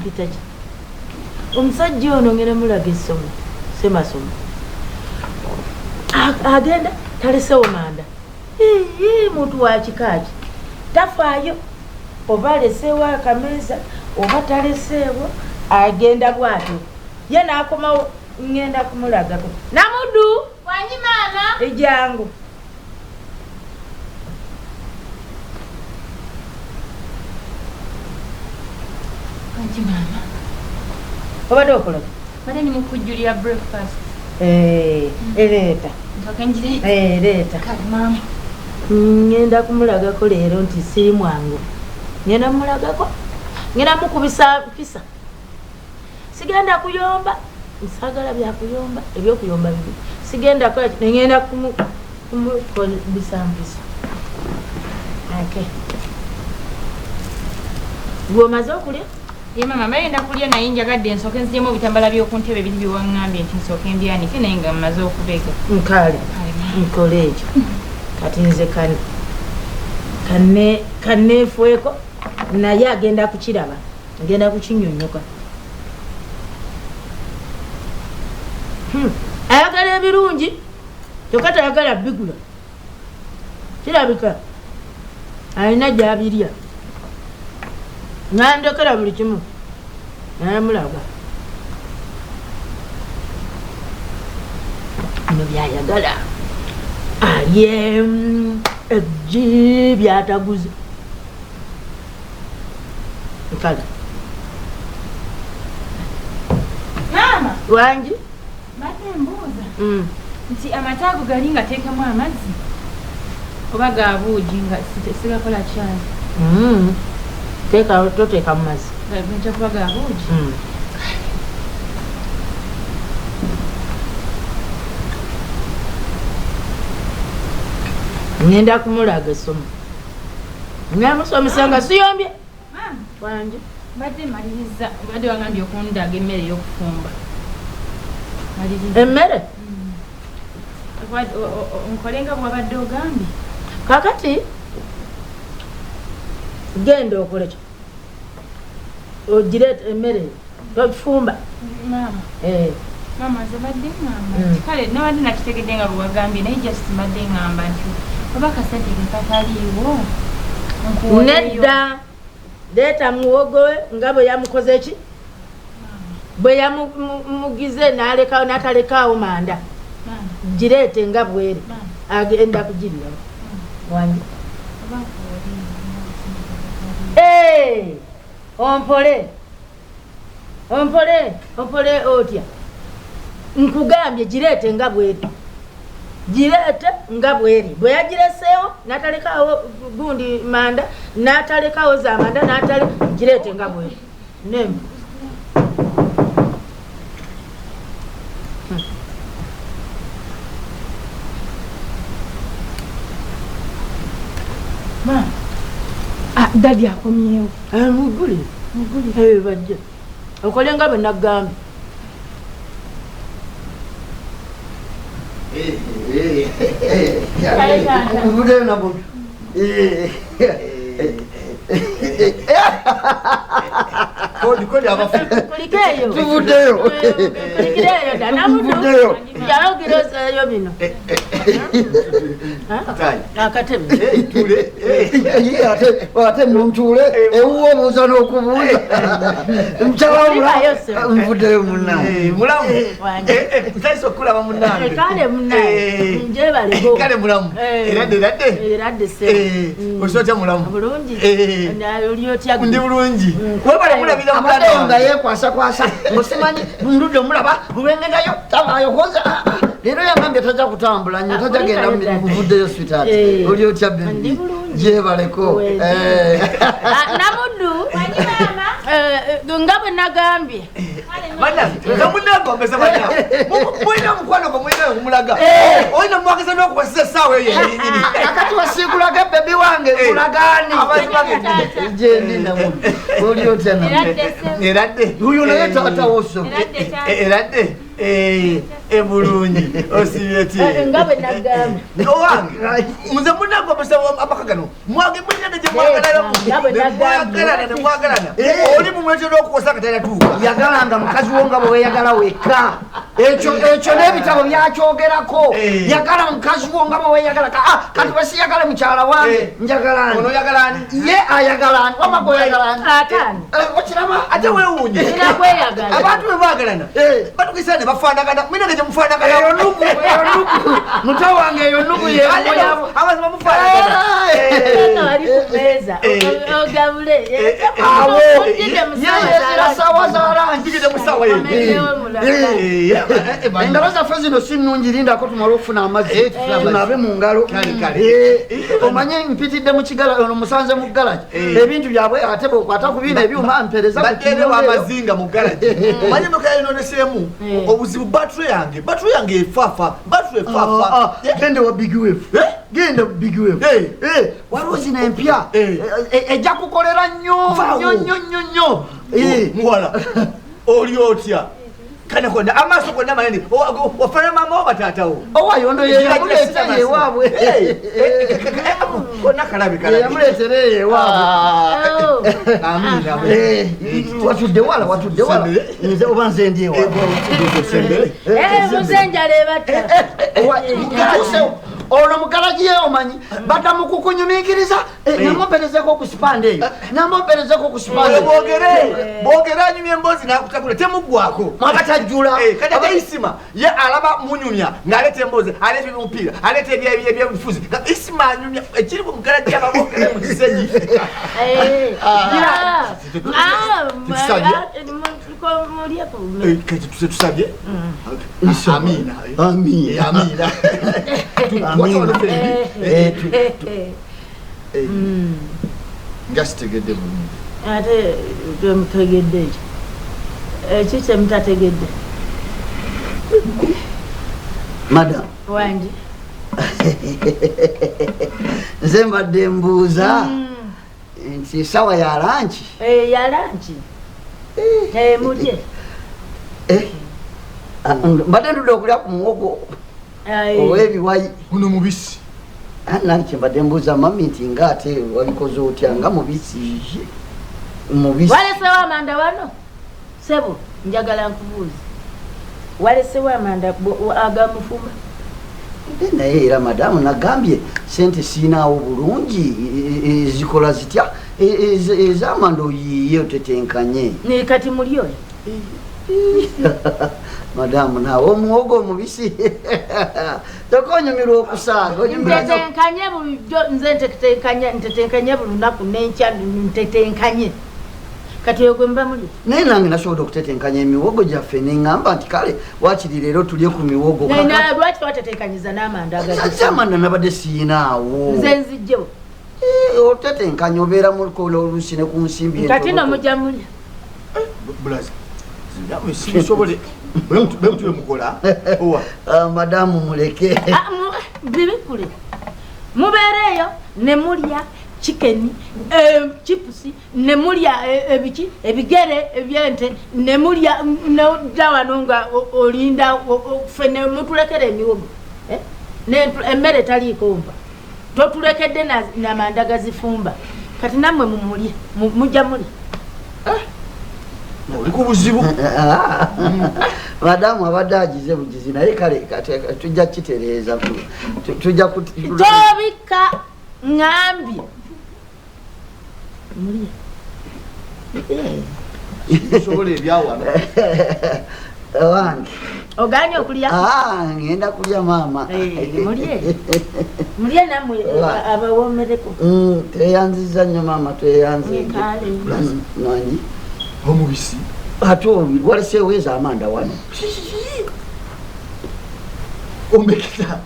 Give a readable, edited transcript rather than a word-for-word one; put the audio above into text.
mpitaji omusajja ono ngene mulaga essomo semasomo agenda talesewo manda muntu wa kikaaki tafaayo oba aleseewo akameeza oba taleseewo agenda bwatyo ye naakomawo ngenda kumulagako Namudu wanyi maama ejangu wanyi maama obadde okulaga bade ni mukujulira breakfast ereeta leeta maama ngenda kumulagako leero nti siri mwangu ngenda mulagako ngenda mukubisa mpisa sigenda kuyomba nsagala byakuyomba ebyokuyomba bibi sigenda kola ngenda kumukubisa mpisa gwomaze okulya ye mama bayenda kulya naye njagadde nsooke nziyemu ebitambala by'okuntebe biri byewaŋŋambye nti nsooke mbyanike naye nga mmaze okubega nkale nkole ekyo kati nze kanneefweko naye agenda kukiraba ngenda kukinyonyoka ayagala ebirungi kyokka tayagala bigula kirabika alina gyabirya nandekera buli kimu naye mulaga bino byayagala alye eggi byataguze nkala maama wangi bate mbuuza nti amata ago gali nga teekamu amazzi oba gabuugi nga sigakola kyayi toteeka mu mazzi gajja kuba gabuugi ngenda kumulaga essomo namusomesa nga siyombye wangi badde maliriza badde wangambye okundaga emmere ey'okufumba emmere nkole nga bwabadde ogambye kakati genda okolekyo ogire emmere tofumba maama ze badde ngamba kale nabadde nakitegedde nga bwewagambye naye just badde ngamba nti oba kasente gekataliiwo nedda leeta muwogo we nga bwe yamukoze ki bwe yamugize natalekaawo manda gireete nga bweri agenda kugirirawo wange ompole otya nkugambye gireete nga bweri gireete nga bweri bwe yagireseewo natalekaawo gundi manda natalekaawo za manda gireete nga bweri nembe dadi akomyewo muguli bajja okole nga bwe nagambye Ubudeyo nabo. Kodi abafu. Kulikeyo. Ubudeyo. Kulikeyo dana mudu. Ubudeyo. Yalo girosa yo bino. Atai. Akatebe. Tule. Ate mtule. Uwo muza no kubuza. Mchala ubudeyo munna. Mulamu. Mtaiso kula ba munna. Kale munna. Nje bale go. Kale mulamu. Eradde se. Osoja mulamu. Bulungi. Na lyotya. Ndi bulungi. Wabale mulabira mutanda. Nga yekwasa. Musimanyi ndude mulaba. Bubengenayo. Tabayo koza. Lero yangambye tajja kutambula nnyo tajja genda mu vuddeyo sweetheart. Oli otya baby. Je baleko. Namudu. Wanyi mama. Ngabwe nagambye. Bana, zamunako mbesa bana. Mwina mkwano kwa mwina kumulaga. Oina mwakisa no kwasisa sawa yeye. Akati wasikulaga baby wange kulagani. Je ndi namudu. Oli otya namudu. Eradde. Huyo naye tata woso. Eradde. Bulungi osibeti ngabe nagamba owange muze munagobesa amakagano mwage munyage je mwagalana oli mumweto n'okukosa katera tuuka yagalanga mukazi wo nga bwe weyagala wekka ekyo n'ebitabo byakyogerako yagala mukazi wo nga bwe weyagala kati wesiyagala mukyala wange njagalani ono yagalani ye ayagalani wamaga oyagalani okiraba ate weewunye abantu bwe baagalana batukisa ne bafaanagana minage gye mufaanagana eyo nugu muto wange eyo nugu abazima mufaanagana sawa zalangi engalo zaffe zino si nnungi lindako tumale okufuna amazzi tunabe mu ngalo omanye mpitidde mu kigala ono musanze mu galagi ebintu byabwe ate bwekwata ku bino ebyuma mpereza amazinga mu galagi omanye mukayononeseemu obuzibu batule yange efaafa gende wa bigwefu genda bigwefu waliwo zino empya ejja kukolera nnyo muwala oli otya kanakonda amaaso gonna manene wafana mama wabataatawo owayondo yeyamuleetera ewaabwe konna kalabe yamuleetera ewaabwe watudde wala nze oba nze ndi muzenjala ebatta ono mugalagi ye omanyi badda mu kukunyumikiriza namumperezeko okusipanda eyo bwogere anyumya emboozi nakutabula temuggwako mwakatajjula kati ate isima ye alaba munyumya ng'aleeta emboozi aleeta eby'omupiira aleeta ebyebufuzi isima anyumya ekiri ku mugalagi ababogere mu kisenyi tusabye amina ngasitegedde bulungi ate temutegedde ekyo kyemutategedde madam wangi nze mbadde mbuuza nti esawa ya lanki mulye mbadde ndudde okulya ku muwogo owebiwayi guno mubisi nali kyembadde mbuuza mami nti nga ate wabikoze otya nga mubisi walesewo amanda wano sebo njagala nkubuuza walesewo amanda agamufuma naye era madamu nagambye sente siinaawo bulungi zikola zitya ezamanda oyiye otetenkanye kati muli oyo madamu nawe omuwogo omubisi tokonyumirwa okusaaga ntetenkanye bulijjo nze ntetenkanye buli lunaku nenkya ntetenkanye kati oyo gwe mba muli naye nange nasobodde okutetenkanya emiwogo gyaffe neŋŋamba nti kale wakiri leero tulye ku miwogo lwaki watetenkanyiza n'amanda amanda nabadde siinaawo nze nzijjewo otetenkanya obeera mukola oluusi ne ku nsimbi kati nomujja mulya sisobole bemutube mukola madamu muleke bibikule mubeereeyo ne mulya chicken chipusi ne mulya ebiki ebigere ebyente ne mulya dawano nga olinda fene mutulekere emiwogo emmere taliiko mba totulekedde namanda gazifumba kati nammwe mumulye mujja mulya oli ku buzibu madamu abadde agize bugizi naye kale tujja kitereeza tujja tobika ŋambye mulye sobola ebyawano wange oganye okulya ngenda kulya maama mulye nammwe abawomereko tweyanziza nnyo maama tweyanziza nangi omubisi ate waleseewo ezo amanda wano omekita